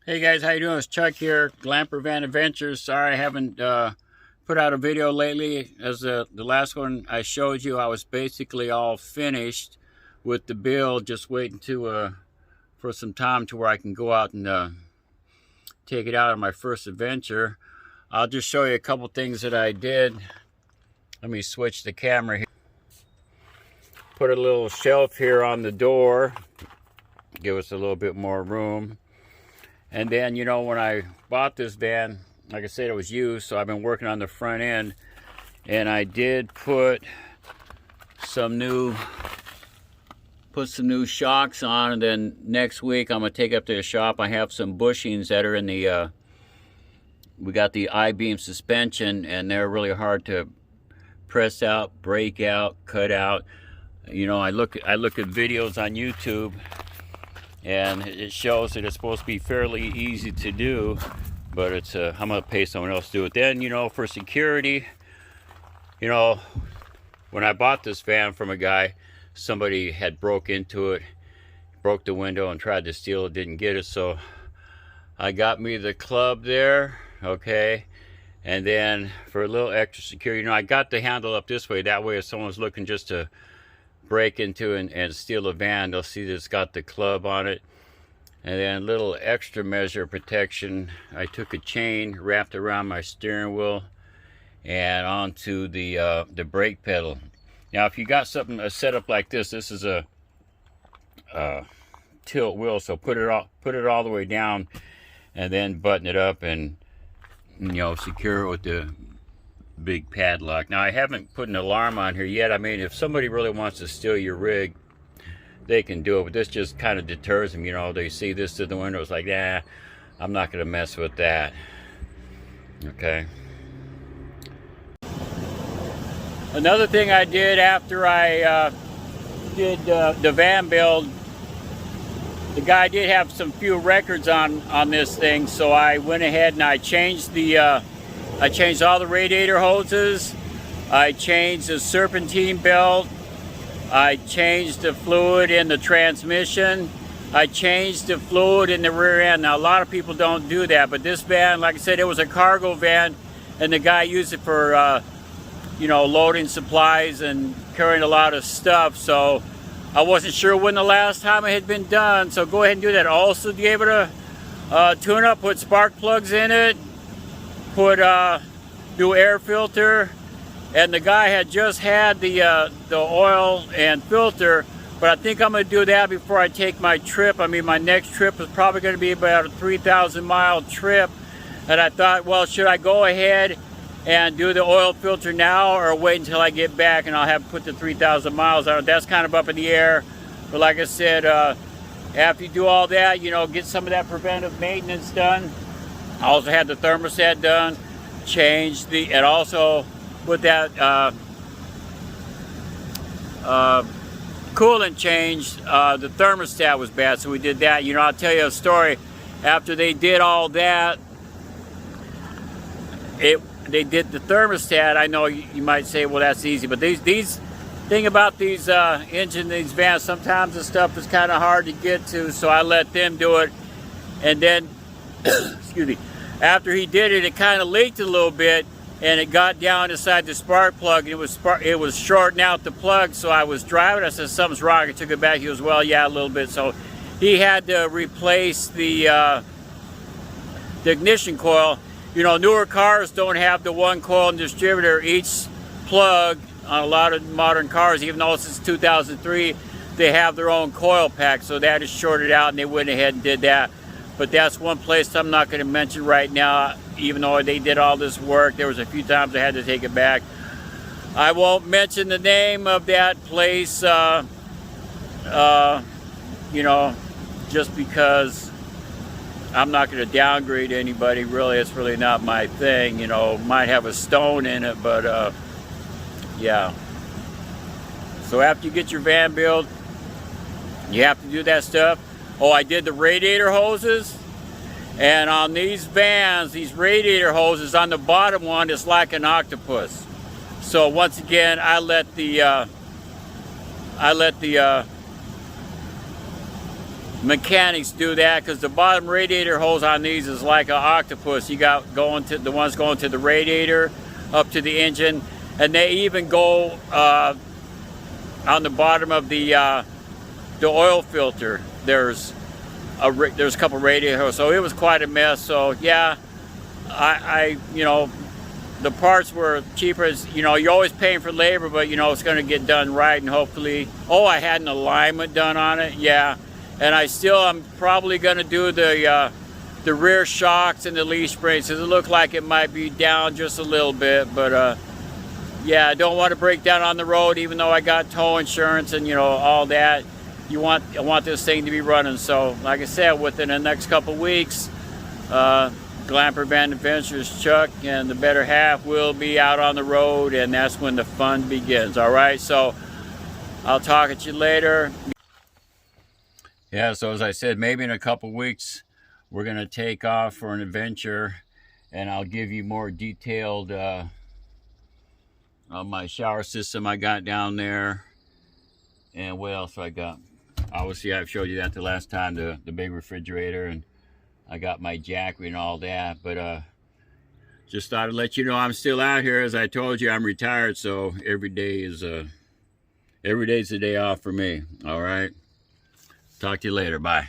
Hey guys, how you doing? It's Chuck here, Glamper Van Adventures. Sorry I haven't put out a video lately. As the last one I showed you, I was basically all finished with the build, just waiting to for some time to where I can go out and take it out on my first adventure. I'll just show you a couple things that I did. Let me switch the camera here. Put a little shelf here on the door, give us a little bit more room. And then, you know, when I bought this van, like I said, it was used, so I've been working on the front end. And I did put some new shocks on, and then next week I'm going to take up to the shop. I have some bushings that are in the, we got the I-beam suspension, and they're really hard to press out, break out, cut out. You know, I look at videos on YouTube, and it shows that it's supposed to be fairly easy to do, but it's I'm gonna pay someone else to do it. Then, you know, for security, you know, when I bought this van from a guy, somebody had broke into it, broke the window and tried to steal it, didn't get it, so I got me the club there, okay. And then for a little extra security, you know, I got the handle up this way, that way if someone's looking just to break into and steal a van, they'll see that it's got the club on it. And then a little extra measure of protection, I took a chain, wrapped around my steering wheel and onto the brake pedal. Now if you got something, a setup like this, this is a tilt wheel, so put it all the way down and then button it up and, you know, secure it with the big padlock. Now I haven't put an alarm on here yet. I mean, if somebody really wants to steal your rig, they can do it, but this just kind of deters them. You know, they see this through the window, it's like, nah, I'm not gonna mess with that. Okay. Another thing I did after I did the van build, the guy did have some few records on this thing, so I went ahead and I changed the I changed all the radiator hoses, I changed the serpentine belt, I changed the fluid in the transmission, I changed the fluid in the rear end. Now a lot of people don't do that, but this van, like I said, it was a cargo van, and the guy used it for you know, loading supplies and carrying a lot of stuff, so I wasn't sure when the last time it had been done, so go ahead and do that. Also be able to tune up, put spark plugs in it, put new air filter, and the guy had just had the oil and filter, but I think I'm going to do that before I take my trip. I mean, my next trip is probably going to be about a 3,000 mile trip, and I thought, well, should I go ahead and do the oil filter now or wait until I get back and I'll have to put the 3,000 miles on it? That's kind of up in the air, but like I said, after you do all that, you know, get some of that preventive maintenance done. I also had the thermostat done, changed and also put that coolant changed. The thermostat was bad, so we did that. You know, I'll tell you a story. After they did all that, they did the thermostat. I know you might say, well, that's easy, but these thing about these these vans, sometimes the stuff is kind of hard to get to, so I let them do it. And then excuse me, after he did it, it kind of leaked a little bit, and it got down inside the spark plug, and it was shorting out the plug. So I was driving, I said, something's wrong. I took it back. He goes, well, yeah, a little bit. So he had to replace the ignition coil. You know, newer cars don't have the one coil and distributor. Each plug on a lot of modern cars, even though since 2003, they have their own coil pack. So that is shorted out, and they went ahead and did that. But that's one place I'm not going to mention right now, even though they did all this work. There was a few times I had to take it back. I won't mention the name of that place, you know, just because I'm not going to downgrade anybody. Really, it's really not my thing. You know, might have a stone in it, but yeah. So after you get your van built, you have to do that stuff. Oh, I did the radiator hoses, and on these vans, these radiator hoses, on the bottom one is like an octopus. So once again, I let the mechanics do that, because the bottom radiator hose on these is like an octopus. You got going to the ones going to the radiator, up to the engine, and they even go on the bottom of the oil filter. There's a couple radiator hoses, so it was quite a mess. So yeah, you know, the parts were cheaper. As you know, you're always paying for labor, but you know it's going to get done right, and hopefully. Oh, I had an alignment done on it. Yeah, and I'm probably going to do the rear shocks and the leaf springs. It looked like it might be down just a little bit, but yeah, I don't want to break down on the road, even though I got tow insurance and you know all that. I want this thing to be running. So, like I said, within the next couple weeks, Glamper Van Adventures Chuck and the better half will be out on the road, and that's when the fun begins. All right, so I'll talk at you later. Yeah, so as I said, maybe in a couple weeks we're gonna take off for an adventure, and I'll give you more detailed on my shower system I got down there, and what else I got. Obviously, I've showed you that the last time, the big refrigerator, and I got my jackery and all that. But just thought I'd let you know I'm still out here. As I told you, I'm retired, so every day's a day off for me. All right, talk to you later. Bye.